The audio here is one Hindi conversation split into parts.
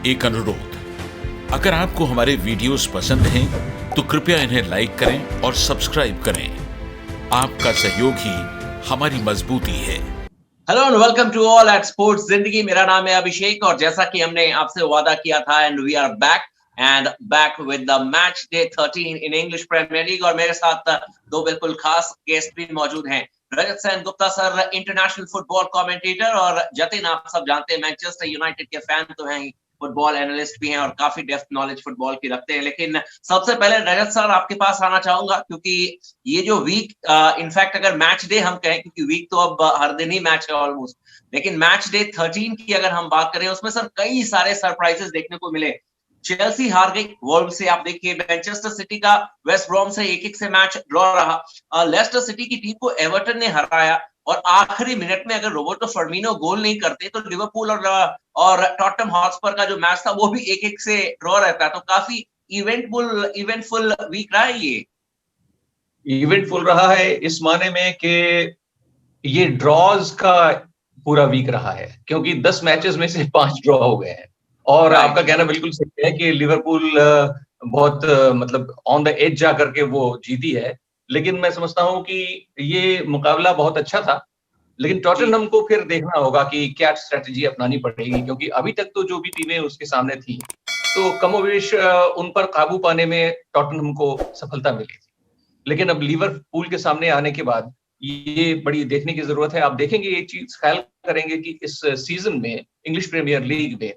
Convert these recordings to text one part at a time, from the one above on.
एक अनुरोध, अगर आपको हमारे वीडियोस पसंद हैं तो कृपया इन्हें लाइक करें और सब्सक्राइब करें। आपका सहयोग ही हमारी मजबूती है। Hello and welcome to all at sports जिंदगी। मेरा नाम है अभिषेक और जैसा कि हमने आपसे वादा किया था and we are back with the match day 13 in English Premier League और मेरे साथ दो बिल्कुल खास गेस्ट भी मौजूद हैं। Rajat Sen Gupta sir, international football commentator, और जतिन, आप सब जानते हैं मैनचेस्टर यूनाइटेड के फैन तो हैं ही, फुटबॉल एनालिस्ट भी हैं और काफी डेप्थ नॉलेज फुटबॉल की रखते हैं। लेकिन सबसे पहले रजत सर आपके पास आना चाहूंगा क्योंकि ये जो वीक, इनफैक्ट अगर मैच डे हम कहें, क्योंकि वीक तो अब हर दिन ही मैच है ऑलमोस्ट, लेकिन मैच डे 13 की अगर हम बात करें उसमें सर कई सारे सरप्राइजेस देखने को मिले। चेल्सी हार गई वोल्व्स से, आप देखिए मैनचेस्टर सिटी का वेस्ट ब्रॉम से 1-1 से मैच ड्रॉ रहा। लेस्टर सिटी की टीम को एवर्टन ने हराया और आखिरी मिनट में अगर रोबर्टो फर्मिनो गोल नहीं करते तो लिवरपूल और टॉटनहम हॉटस्पर का जो मैच था वो भी 1-1 से ड्रॉ रहता। तो काफी इवेंटफुल वीक रहा है ये। इवेंटफुल रहा है इस माने में कि ये ड्रॉज का पूरा वीक रहा है, क्योंकि 10 मैचेस में से 5 ड्रॉ हो गए हैं। और आपका कहना बिल्कुल सही है कि लिवरपूल बहुत मतलब ऑन द एज जा करके वो जीती है, लेकिन मैं समझता हूं कि ये मुकाबला बहुत अच्छा था। लेकिन टॉटनहम को फिर देखना होगा कि क्या स्ट्रेटजी अपनानी पड़ेगी, क्योंकि अभी तक तो जो भी टीमें उसके सामने थी तो कमोवेश उन पर काबू पाने में टॉटनहम को सफलता मिली थी। लेकिन अब लिवरपूल के सामने आने के बाद ये बड़ी देखने की जरूरत है। आप देखेंगे, एक चीज ख्याल करेंगे कि इस सीजन में इंग्लिश प्रीमियर लीग में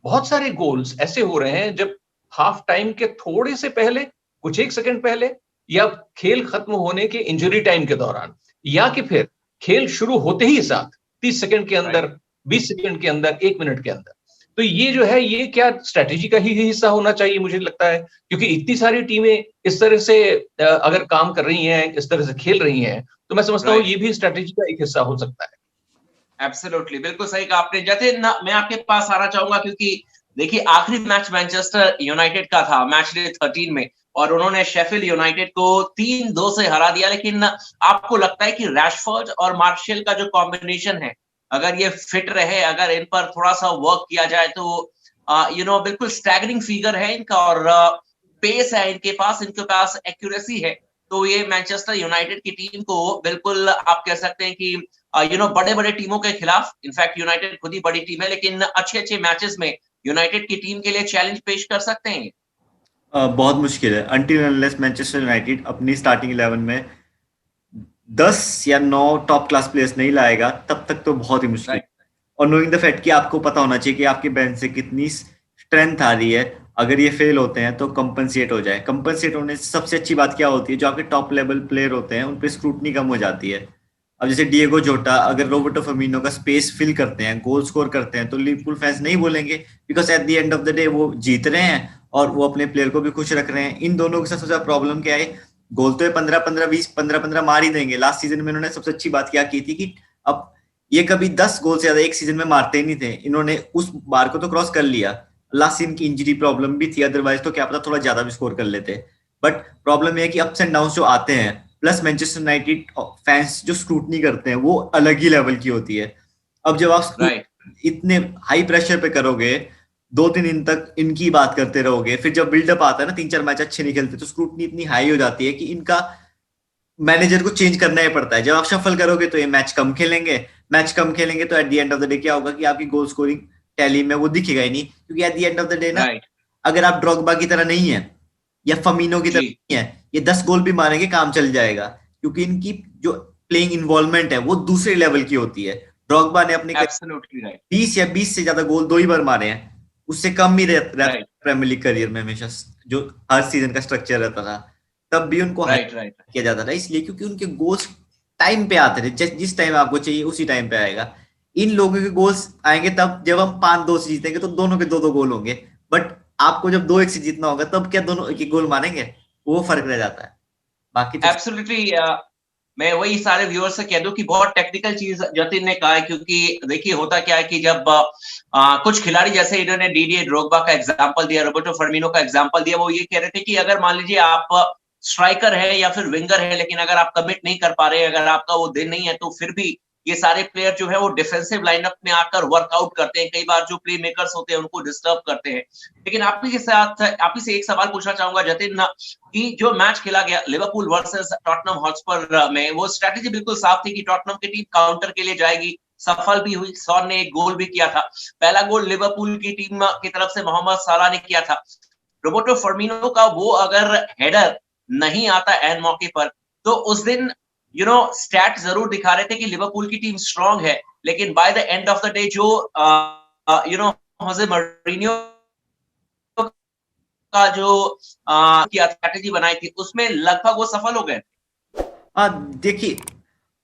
बहुत सारे गोल्स ऐसे हो रहे हैं जब हाफ टाइम के थोड़े से पहले, कुछ एक सेकंड पहले, या खेल खत्म होने के इंजरी टाइम के दौरान, या कि फिर खेल शुरू होते ही साथ 30 सेकंड के अंदर, 20 सेकंड के अंदर, 1 मिनट के अंदर। तो ये जो है, ये क्या स्ट्रेटेजी का ही हिस्सा होना चाहिए मुझे लगता है, क्योंकि इतनी सारी टीमें इस तरह से अगर काम कर रही हैं, इस तरह से खेल रही हैं, तो मैं समझता हूँ ये भी स्ट्रेटेजी का एक हिस्सा हो सकता है। एब्सोल्युटली, बिल्कुल सही कहा आपने। जतिन, मैं आपके पास आना चाहूंगा क्योंकि देखिए आखिरी मैच मैनचेस्टर यूनाइटेड का था मैच डे 13 में और उन्होंने शेफील्ड यूनाइटेड को 3-2 से हरा दिया। लेकिन आपको लगता है कि रैशफोर्ड और मार्शियल का जो कॉम्बिनेशन है, अगर ये फिट रहे, अगर इन पर थोड़ा सा वर्क किया जाए तो बिल्कुल स्टैगरिंग फिगर है इनका और पेस है इनके पास एक्यूरेसी है, तो ये मैनचेस्टर यूनाइटेड की टीम को बिल्कुल आप कह सकते हैं कि बड़े बड़े टीमों के खिलाफ, इनफैक्ट यूनाइटेड खुद ही बड़ी टीम है, लेकिन अच्छे मैचेस में यूनाइटेड की टीम के लिए चैलेंज पेश कर सकते हैं। बहुत मुश्किल है अनटिल अनलेस मैनचेस्टर यूनाइटेड अपनी स्टार्टिंग 11 में 10 या 9 टॉप क्लास प्लेयर्स नहीं लाएगा, तब तक तो बहुत ही मुश्किल है। और नोइंग द फैक्ट कि आपको पता होना चाहिए कि आपके बेंच से कितनी स्ट्रेंथ आ रही है, अगर ये फेल होते हैं तो कंपनसेट हो जाए। कंपनसेट होने से सबसे अच्छी बात क्या होती है, जो आपके टॉप लेवल प्लेयर होते हैं उन पर स्क्रूटनी कम हो जाती है। अब जैसे डिएगो जोटा अगर रोबर्टो फर्मिनो का स्पेस फिल करते हैं, गोल स्कोर करते हैं, तो लिवरपूल फैंस नहीं बोलेंगे, because at the end of the day वो जीत रहे हैं और वो अपने प्लेयर को भी खुश रख रहे हैं। इन दोनों के साथ सबसे ज्यादा प्रॉब्लम क्या है, गोल तो 15-15 मार ही देंगे। लास्ट सीजन में इन्होंने सबसे अच्छी बात क्या की थी कि अब ये कभी 10 गोल से ज्यादा एक सीजन में मारते ही नहीं थे, इन्होंने उस बार को तो क्रॉस कर लिया। लास्ट सीजन की इंजरी प्रॉब्लम भी थी, अदरवाइज तो क्या पता थोड़ा ज्यादा भी स्कोर कर लेते। बट प्रॉब्लम यह है कि अप्स एंड डाउन जो आते हैं, प्लस मैनचेस्टर यूनाइटेड फैंस जो स्क्रूटनी करते हैं वो अलग ही लेवल की होती है। अब जब आप इतने हाई प्रेशर पे करोगे, 2-3 दिन तक इनकी बात करते रहोगे, फिर जब बिल्डअप आता है ना, 3-4 मैच अच्छे नहीं खेलते, तो स्क्रूटनी इतनी हाई हो जाती है कि इनका मैनेजर को चेंज करना ही पड़ता है। जब आप शफल करोगे तो ये मैच कम खेलेंगे तो eight the end of the day क्या होगा कि आपकी गोल स्कोरिंग टैली में वो दिखेगा ही नहीं, क्योंकि eight the end of the day ना, अगर आप ड्रॉगबा की तरह नहीं है या फमीनो की तरह नहीं है, ये 10 गोल भी मारेंगे काम चल जाएगा, क्योंकि इनकी जो प्लेइंग इन्वॉल्वमेंट है वो दूसरे लेवल की होती है। ड्रॉगबा ने अपने 20 या 20 से ज्यादा गोल 2 ही बार मारे हैं, उससे कम ही रहता प्रीमियर लीग करियर में हमेशा, जो हर सीजन का स्ट्रक्चर रहता था, तब भी उनको किया जाता था, इसलिए क्योंकि उनके गोल्स टाइम पे आते थे। जिस टाइम आपको चाहिए उसी टाइम पे आएगा। इन लोगों के गोल्स आएंगे तब जब हम 5-2 से जीतेंगे, तो दोनों के 2-2 गोल होंगे, बट आपको जब 2-1 से जीतना होगा तब क्या दोनों एक गोल मारेंगे, वो फर्क रह जाता है। बाकी एब्सोल्युटली, मैं वही सारे व्यूअर्स से कह दूं कि बहुत टेक्निकल चीज जतिन ने कहा है, क्योंकि देखिए होता क्या है कि जब कुछ खिलाड़ी, जैसे इन्होंने डीडीए ड्रोग्बा का एग्जांपल दिया, रोबर्टो फर्मिनो का एग्जांपल दिया, वो ये कह रहे थे कि अगर मान लीजिए आप स्ट्राइकर है या फिर विंगर है, लेकिन अगर आप कमिट नहीं कर पा रहे, अगर आपका वो दिन नहीं है, तो फिर भी ये सारे प्लेयर जो है वो डिफेंसिव लाइनअप में आकर वर्कआउट करते हैं, कई बार जो प्ले मेकर्स होते हैं उनको डिस्टर्ब करते हैं। लेकिन आप ही से एक सवाल पूछना चाहूंगा जतिन, कि जो मैच खेला गया लिवरपूल वर्सेस टॉटनहम हॉटस्पर में, वो स्ट्रेटेजी बिल्कुल साफ थी कि टॉटनहम की टीम काउंटर के लिए जाएगी, सफल भी हुई। सॉन ने एक गोल भी किया था। पहला गोल लिवरपूल की टीम की तरफ से मोहम्मद साला ने किया था। रोबर्टो फर्मिनो का वो अगर हेडर नहीं आता एन मौके पर, तो उस दिन स्टैट जरूर दिखा रहे थे कि लिवरपूल की टीम स्ट्रांग है, लेकिन by the end of the day जो होजे मौरिन्यो का जो स्ट्रैटेजी बनाई थी, उसमें लगभग वो सफल हो गए। देखिए,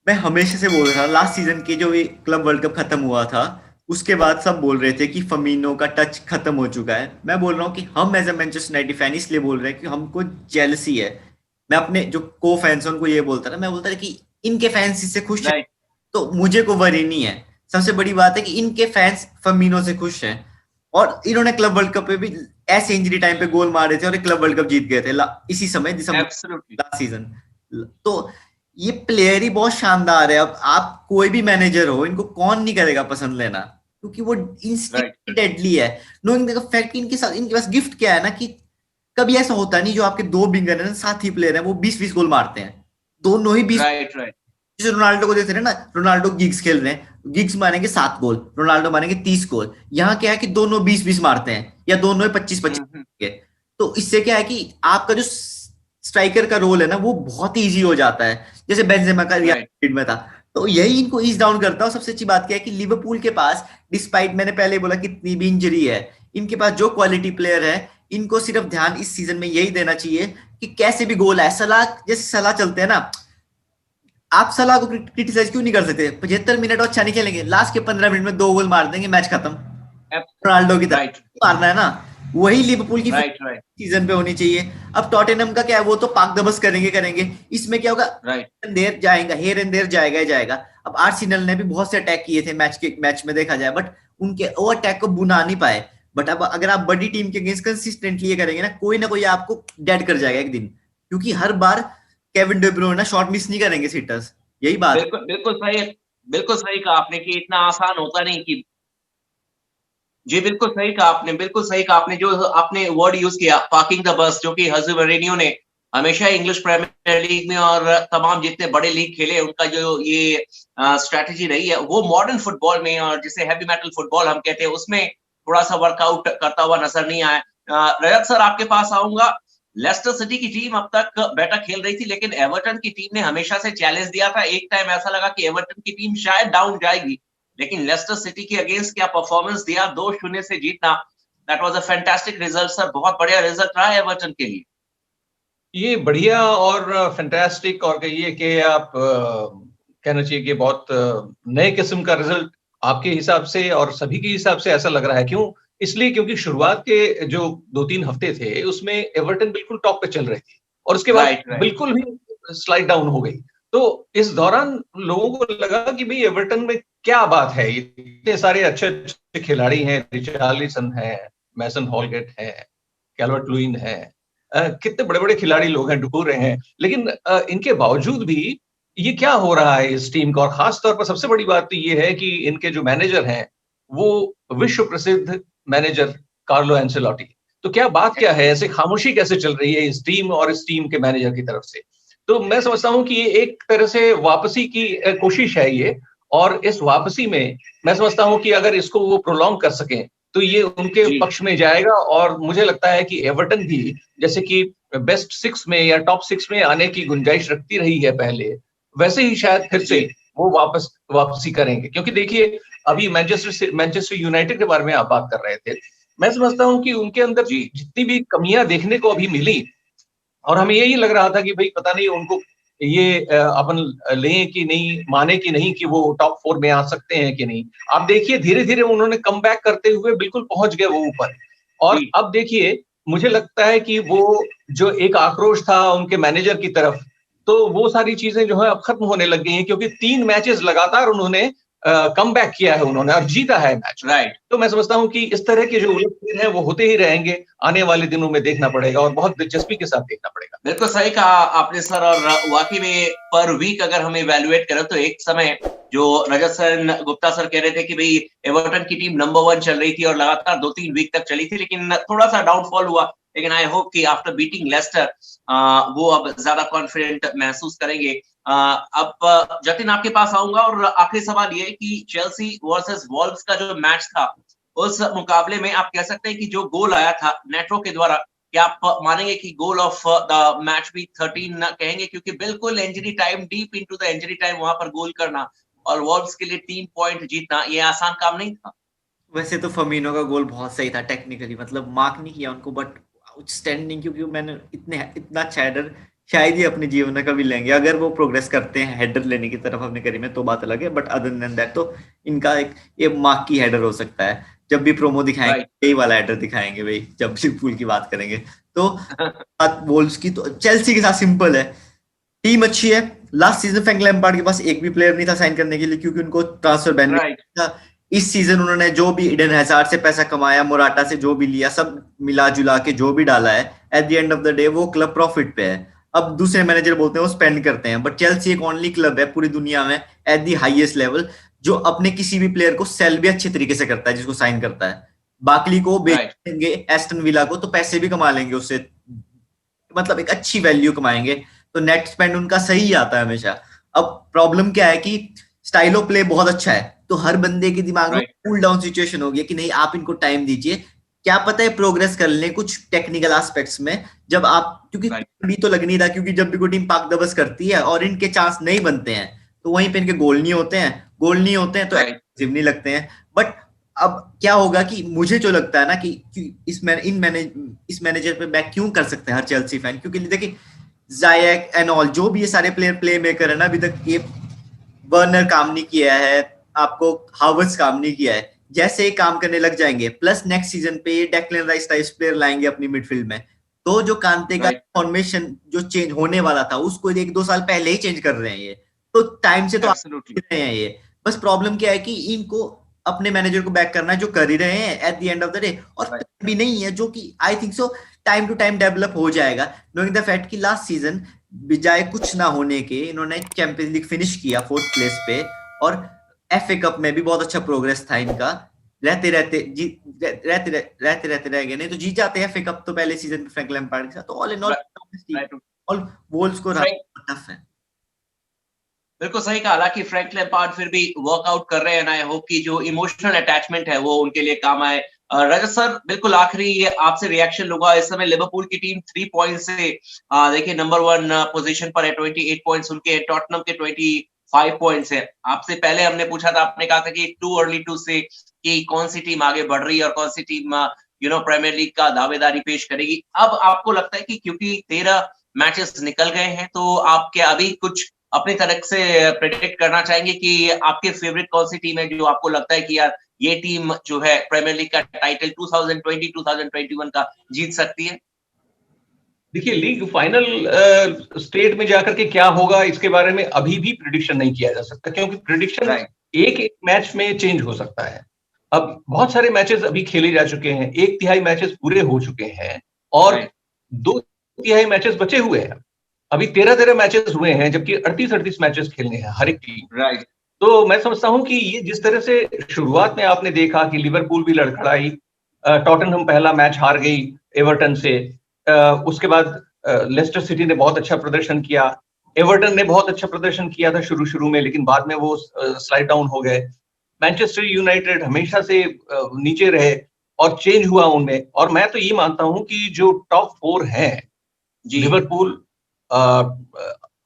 मैं हमेशा से बोल रहा था, लास्ट सीजन के जो क्लब वर्ल्ड कप खत्म हुआ था उसके बाद सब बोल रहे थे कि फर्मिनो का टच खत्म हो चुका है। मैं बोल रहा हूँ कि हम as a Manchester United fan इसलिए बोल रहे हैं कि हमको जेलसी है। मैं अपने जो को फैंस हैं उनको ये बोलता था, मैं बोलता था कि इनके फैंस इससे खुश हैं तो मुझे को वरी नहीं है। सबसे बड़ी बात है कि इनके फैंस फर्मिनो से खुश हैं, और इन्होंने क्लब वर्ल्ड कप पे भी ऐसे इंजरी टाइम पे गोल मारे थे और क्लब वर्ल्ड कप जीत गए थे इसी समय दिसंबर लास्ट सीजन। तो ये प्लेयर ही बहुत शानदार है। अब आप कोई भी मैनेजर हो, इनको कौन नहीं करेगा पसंद लेना, क्योंकि वो इंस्टिंक्ट डेडली है। नोइंग द फैक्ट इनके साथ, इनके पास गिफ्ट क्या है ना, कि कभी ऐसा होता नहीं जो आपके दो विंगर हैं, साथ ही प्लेयर हैं, वो 20-20 गोल मारते हैं, दोनों ही 20। जैसे रोनाल्डो को देख रहे हैं ना, रोनाल्डो गिग्स खेल रहे हैं, गिग्स मारेंगे 7 गोल, रोनाल्डो मारेंगे 30 गोल। यहाँ क्या है कि दोनों 20-20 मारते हैं, या दोनों 25-25 के। तो इससे क्या है कि आपका जो स्ट्राइकर का रोल है ना, वो बहुत ईजी हो जाता है, जैसे बेंजेमा का रियल मैड्रिड में था। तो यही इनको ईज डाउन करता है। सबसे अच्छी बात क्या है कि लिवरपूल के पास, डिस्पाइट मैंने पहले बोला कितनी भी इंजरी है, इनके पास जो क्वालिटी प्लेयर है, इनको सिर्फ ध्यान इस सीजन में यही देना चाहिए कि कैसे भी गोल है। सलाह, जैसे सलाह चलते हैं ना, आप सलाह को क्रिटिसाइज क्यों नहीं कर सकते? 75 मिनट और अच्छा नहीं खेलेंगे, लास्ट के 15 मिनट में 2 गोल मार देंगे, मैच खत्म। रोनाल्डो की तरह मारना है ना, वही लिवरपूल की सीजन पे होनी चाहिए। अब टॉटेनहम का क्या है, वो तो पाक दबस करेंगे। इसमें क्या होगा, देर जाएगा, हेयर एंड देर जाएगा। अब आर्सेनल ने भी बहुत से अटैक किए थे मैच में देखा जाए, बट उनके वो अटैक को बुना नहीं पाए। बट अब अगर आप बड़ी टीम के अगेंस्ट कंसिस्टेंटली ये करेंगे ना कोई आपको डेड कर जाएगा एक दिन, क्योंकि हर बार Kevin De Bruyne shot miss नहीं करेंगे सीटर्स। यही बात बिल्कुल सही कहा आपने कि इतना आसान होता नहीं कि जी, बिल्कुल सही कहा आपने। जो आपने वर्ड यूज किया, पार्किंग द बस, जो कि होजे मौरिन्यो ने हमेशा इंग्लिश प्रीमियर लीग में और तमाम जितने बड़े लीग खेले, उनका जो ये स्ट्रैटेजी रही है, वो मॉडर्न फुटबॉल में, और जिसे हैवी मेटल फुटबॉल हम कहते हैं, उसमें थोड़ा सा वर्कआउट करता हुआ नजर नहीं आया। रजत सर, आपके पास आऊंगा। लेस्टर सिटी की टीम अब तक बेटर खेल रही थी, लेकिन एवर्टन की टीम ने हमेशा से चैलेंज दिया था। एक टाइम ऐसा लगा कि एवर्टन की टीम शायद डाउन जाएगी, लेकिन लेस्टर सिटी के अगेंस्ट क्या परफॉर्मेंस दिया, 2-0 से जीतना, that was a fantastic result sir. बहुत बढ़िया रिजल्ट रहा एवर्टन के लिए। ये बढ़िया और फैंटास्टिक, और कहिए कि आप कहना चाहिए कि बहुत नए किस्म का रिजल्ट आपके हिसाब से और सभी के हिसाब से ऐसा लग रहा है। क्यों? इसलिए क्योंकि शुरुआत के जो 2-3 हफ्ते थे उसमें एवर्टन बिल्कुल टॉप पे चल रही थी, और उसके बाद बिल्कुल भी स्लाइड डाउन हो गई। तो इस दौरान लोगों को लगा कि भाई एवर्टन में क्या बात है, इतने सारे अच्छे खिलाड़ी हैं, रिचार्लिसन है, मैसन हॉलगेट है, कैल्वर्ट लुइन है, कितने बड़े बड़े खिलाड़ी लोग हैं, डुकूरे हैं, लेकिन इनके बावजूद भी ये क्या हो रहा है इस टीम का। और खास तौर पर सबसे बड़ी बात तो ये है कि इनके जो मैनेजर हैं वो विश्व प्रसिद्ध मैनेजर कार्लो एंसेलोटी। तो क्या बात क्या है, ऐसे खामोशी कैसे चल रही है इस टीम और इस टीम के मैनेजर की तरफ से? तो मैं समझता हूं कि ये एक तरह से वापसी की कोशिश है ये, और इस वापसी में मैं समझता हूं कि अगर इसको वो प्रोलॉन्ग कर सकें तो ये उनके पक्ष में जाएगा। और मुझे लगता है कि एवर्टन भी जैसे कि बेस्ट 6 में या टॉप 6 में आने की गुंजाइश रखती रही है पहले, वैसे ही शायद फिर से वो वापसी करेंगे। क्योंकि देखिए, अभी मैनचेस्टर यूनाइटेड के बारे में आप बात कर रहे थे, मैं समझता हूं कि उनके अंदर जितनी भी कमियां देखने को अभी मिली, और हमें यही लग रहा था कि भाई पता नहीं उनको ये अपन लें कि नहीं, माने कि नहीं कि वो टॉप 4 में आ सकते हैं कि नहीं। आप देखिए धीरे धीरे उन्होंने कम बैक करते हुए बिल्कुल पहुंच गए वो ऊपर। और अब देखिए, मुझे लगता है कि वो जो एक आक्रोश था उनके मैनेजर की तरफ, तो वो सारी चीजें जो है अब खत्म होने लग गई हैं, क्योंकि 3 मैचेस लगातार उन्होंने कम बैक किया है उन्होंने और जीता है मैच। तो मैं समझता हूं कि इस तरह के जो उलटफेर हैं वो होते ही रहेंगे, आने वाले दिनों में देखना पड़ेगा और बहुत दिलचस्पी के साथ देखना पड़ेगा। बिल्कुल सही कहा आपने सर, और वाकई में पर वीक अगर हम इवैल्यूएट करें तो एक समय जो रजत सर गुप्ता सर कह रहे थे कि भाई एवर्टन की टीम नंबर 1 चल रही थी और लगातार 2-3 वीक तक चली थी, लेकिन थोड़ा सा डाउनफॉल हुआ। लेकिन आई होप कि आफ्टर बीटिंग लेस्टर वो अब ज्यादा कॉन्फिडेंट महसूस करेंगे। अब जतिन आपके पास आऊंगा और आखिरी सवाल ये कि चेल्सी वर्सेस वॉल्व्स का जो मैच था, उस मुकाबले में आप कह सकते हैं कि जो गोल आया था नेटो के द्वारा, क्या आप मानेंगे कि goal of the match week 13 कहेंगे? क्योंकि बिल्कुल injury time, deep into the injury time वहां पर गोल करना और वॉल्व्स के लिए 3 पॉइंट जीतना ये आसान काम नहीं था। वैसे तो फर्मिनो का गोल बहुत सही था टेक्निकली, मतलब मार्क नहीं किया उनको, बट आउटस्टैंडिंग, क्योंकि मैंने इतना अच्छा हेडर शायद ही अपने जीवन में कभी लेंगे। अगर वो प्रोग्रेस करते हैं हेडर लेने की तरफ अपने करियर में तो बात अलग है, बट अदर देन दैट तो इनका एक ये मार्क की हेडर हो सकता है। जब भी प्रोमो दिखाएंगे यही वाला हेडर दिखाएंगे भाई, जब लिवरपूल की बात करेंगे तो। वोल्व्स की तो चेल्सी के साथ सिंपल है, टीम अच्छी है। लास्ट सीजन फ्रैंक लैम्पार्ड के पास एक भी प्लेयर नहीं था साइन करने के लिए, क्योंकि उनको ट्रांसफर बैन था। इस सीजन उन्होंने जो भी इडन हैजार्ड से पैसा कमाया, मोराटा से जो भी लिया, सब मिला जुला के जो भी डाला है, eight the end of the day वो क्लब प्रॉफिट पे है। अब दूसरे मैनेजर बोलते हैं वो स्पेंड करते हैं, बट चेल्सी एक ओनली क्लब है पूरी दुनिया में एट द हाईएस्ट लेवल जो अपने किसी भी प्लेयर को सेल भी अच्छे तरीके से करता है, जिसको साइन करता है। बाकली को बेच देंगे एस्टन विला को तो पैसे भी कमा लेंगे उससे, मतलब एक अच्छी वैल्यू कमाएंगे, तो नेट स्पेंड उनका सही आता है हमेशा। अब प्रॉब्लम क्या है कि स्टाइल ऑफ प्ले बहुत अच्छा है, तो हर बंदे के दिमाग में कूल डाउन सिचुएशन हो गया कि नहीं आप इनको टाइम दीजिए, क्या पता है प्रोग्रेस कर लें कुछ टेक्निकल एस्पेक्ट्स में। जब आप, क्योंकि भी तो लग नहीं रहा, क्योंकि जब भी कोई टीम पाक दबस करती है और इनके चांस नहीं बनते हैं तो वहीं पे इनके गोल नहीं होते हैं, गोल नहीं होते हैं तो एक्टिव नहीं लगते हैं। बट अब क्या होगा कि मुझे जो लगता है ना कि इस मैनेजर पे बैक क्यों कर सकते हैं हर चेल्सी फैन, क्योंकि देखिए जायक एंड ऑल जो भी ये सारे प्लेयर प्ले मेकर है ना, अभी तक ये वर्नर काम नहीं किया है, आपको हावर्ट्स काम नहीं किया है, जैसे ही काम करने लग जाएंगे, प्लस नेक्स्ट सीजन पे ये डेक्लन राइस टाइप प्लेयर लाएंगे अपनी मिडफील्ड में, तो जो कांते का फॉर्मेशन जो चेंज होने वाला था उसको 1-2 साल पहले ही चेंज कर रहे हैं ये, तो टाइम से तो रहे हैं ये। बस प्रॉब्लम क्या है कि इनको अपने मैनेजर को बैक करना है जो कर ही रहे हैं at the end of the day, और भी नहीं है जो कि I think so time to time develop हो जाएगा, नोइंग द फैक्ट कि लास्ट सीजन बजाय कुछ ना होने के इन्होंने चैंपियंस लीग फिनिश किया 4th प्लेस पे, और एफए कप में भी बहुत अच्छा प्रोग्रेस था इनका, रहते रह गए, नहीं तो जीत जाते एफए कप तो पहले सीजन में फ्रैंक लैम्पार्ड के साथ। तो ऑल इन ऑल वोल्स को टफ है। बिल्कुल सही कहा, हालांकि फ्रैंक लैम्पार्ड फिर भी वर्कआउट कर रहे हैं, आई होप कि जो इमोशनल अटैचमेंट है वो उनके लिए काम आए। रजत सर, बिल्कुल आखिरी आपसे रिएक्शन लूंगा। इस समय लिवरपूल की टीम 3 पॉइंट से देखिए नंबर 1 पोजीशन पर है, 28 पॉइंट्स उनके, टॉटनम के 25 पॉइंट्स है। आपसे पहले हमने पूछा था, आपने कहा था कि टू अर्ली टू से कि कौन सी टीम आगे बढ़ रही है और कौन सी टीम प्रीमियर लीग का दावेदारी पेश करेगी। अब आपको लगता है कि क्योंकि 13 मैचेस निकल गए हैं, तो आप क्या अभी कुछ अपनी तरफ से प्रेडिक्ट करना चाहेंगे कि आपके फेवरेट कौन सी टीम है जो आपको लगता है कि यार ये टीम जो है प्रीमियर लीग का टाइटल 2020-2021 का जीत सकती है? देखिए, लीग फाइनल स्टेट में जाकर के क्या होगा इसके बारे में अभी भी प्रेडिक्शन नहीं किया जा सकता, क्योंकि प्रेडिक्शन एक मैच में चेंज हो सकता है। अब बहुत सारे मैचेस अभी खेले जा चुके हैं, 1/3 मैचेस पूरे हो चुके हैं और 2/3 मैचेस बचे हुए हैं। अभी 13 मैचेस हुए हैं, जबकि 38 मैचेस खेलने हैं हर एक टीम। तो मैं समझता हूं कि ये जिस तरह से शुरुआत में आपने देखा कि लिवरपूल भी लड़खड़ाई, टॉटनहम पहला मैच हार गई एवर्टन से, उसके बाद लेस्टर सिटी ने बहुत अच्छा प्रदर्शन किया, एवर्टन ने बहुत अच्छा प्रदर्शन किया था शुरू में, लेकिन बाद में वो स्लाइड डाउन हो गए। मैनचेस्टर यूनाइटेड हमेशा से नीचे रहे और चेंज हुआ उनमें। और मैं तो ये मानता हूं कि जो टॉप 4 हैं, लिवरपूल,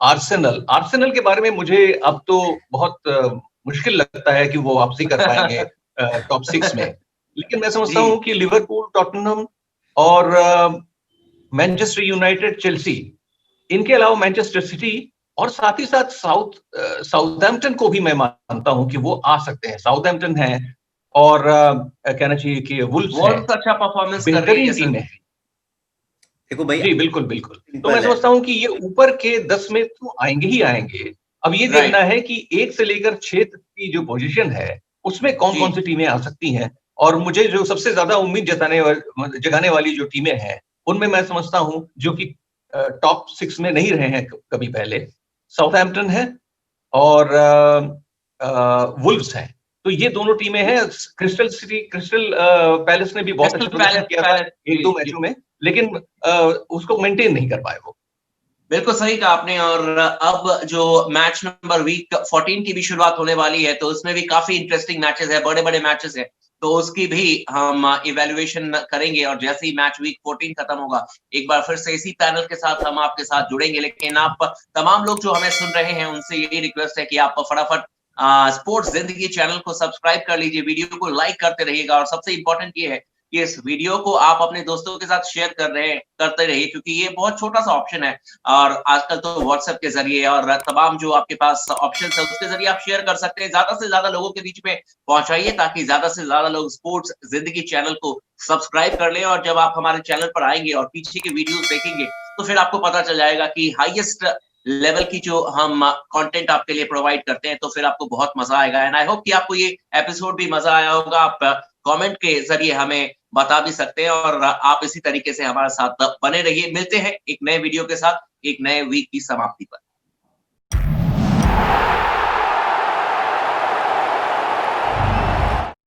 आर्सेनल के बारे में मुझे अब तो बहुत मुश्किल लगता है कि वो वापसी कर पाएंगे टॉप 6 में। लेकिन मैं समझता हूं कि लिवरपूल, टॉटनहम और मैनचेस्टर यूनाइटेड, चेल्सी, इनके अलावा मैनचेस्टर सिटी और साथ ही साथ साउथहैम्पटन को भी मैं मानता हूं कि वो आ सकते हैं। साउथहैम्पटन है और कहना चाहिए कि वुल्व्स अच्छा परफॉर्मेंस कर रही है टीम है। देखो भाई, जी बिल्कुल। तो मैं समझता हूं कि ये ऊपर के 10 में तो आएंगे ही आएंगे। अब ये देखना है कि 1 से लेकर 6 तक की जो पोजीशन है उसमें कौन कौन सी टीमें आ सकती हैं। और मुझे जो सबसे ज्यादा उम्मीद जगाने वाली जो टीमें हैं उनमें मैं समझता हूं जो कि टॉप 6 में नहीं रहे हैं कभी पहले, साउथहैम्पटन है और वुल्व्स हैं। तो ये दोनों टीमें हैं। क्रिस्टल पैलेस ने भी बहुत अच्छा प्रदर्शन किया था एक दो मैचों में, लेकिन उसको मेंटेन नहीं कर पाए वो। बिल्कुल सही कहा आपने। और अब जो मैच नंबर वीक 14 की भी शुरुआत होने वाली है, तो उसमें भी काफी इंटरेस्टिंग मैचेस है, बड़े बड़े मैचेस है, तो उसकी भी हम इवैल्यूएशन करेंगे। और जैसे ही मैच वीक 14 खत्म होगा, एक बार फिर से इसी पैनल के साथ हम आपके साथ जुड़ेंगे। लेकिन आप तमाम लोग जो हमें सुन रहे हैं, उनसे यही रिक्वेस्ट है कि आप फटाफट स्पोर्ट्स जिंदगी चैनल को सब्सक्राइब कर लीजिए, वीडियो को लाइक करते रहिएगा, और सबसे इंपॉर्टेंट ये है कि इस वीडियो को आप अपने दोस्तों के साथ शेयर करते रहिए, क्योंकि ये बहुत छोटा सा ऑप्शन है। और आजकल तो व्हाट्सएप के जरिए और तमाम जो आपके पास ऑप्शन है, उसके जरिए आप शेयर कर सकते हैं। ज्यादा से ज्यादा लोगों के बीच में पहुंचाइए, ताकि ज्यादा से ज्यादा लोग स्पोर्ट्स जिंदगी चैनल को सब्सक्राइब कर लें। और जब आप हमारे चैनल पर आएंगे और पीछे के वीडियोस देखेंगे, तो फिर आपको पता चल जाएगा कि हाईएस्ट लेवल की जो हम कंटेंट आपके लिए प्रोवाइड करते हैं, तो फिर आपको बहुत मजा आएगा। एंड आई होप कि आपको ये एपिसोड भी मजा आया होगा। आप कमेंट के जरिए हमें बता भी सकते हैं, और आप इसी तरीके से हमारे साथ बने रहिए। मिलते हैं एक नए वीडियो के साथ, एक नए वीक की समाप्ति पर।